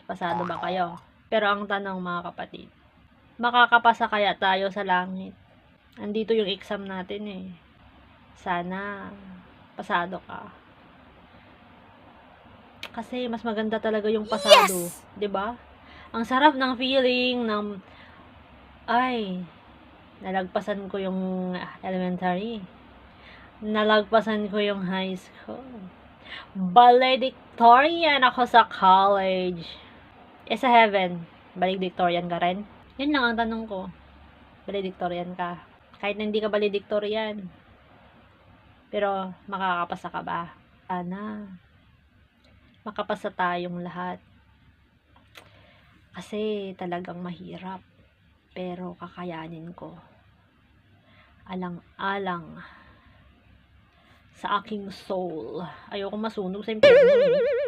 Pasado ba kayo? Pero ang tanong mga kapatid, makakapasa kaya tayo sa langit? Andito yung exam natin eh. Sana pasado ka. Kasi mas maganda talaga yung pasado, 'di ba? Ang sarap ng feeling ng ay nalagpasan ko yung elementary. Nalagpasan ko yung high school. Valedictorian ako sa college. Sa heaven, valedictorian ka rin? Yun lang ang tanong ko. Valedictorian ka. Kahit na hindi ka valedictorian. Pero makakapasa ka ba? Sana. Makapasa tayong lahat. Kasi talagang mahirap. Pero kakayanin ko. Alang-alang sa aking soul. Ayoko masunog sa impyerno.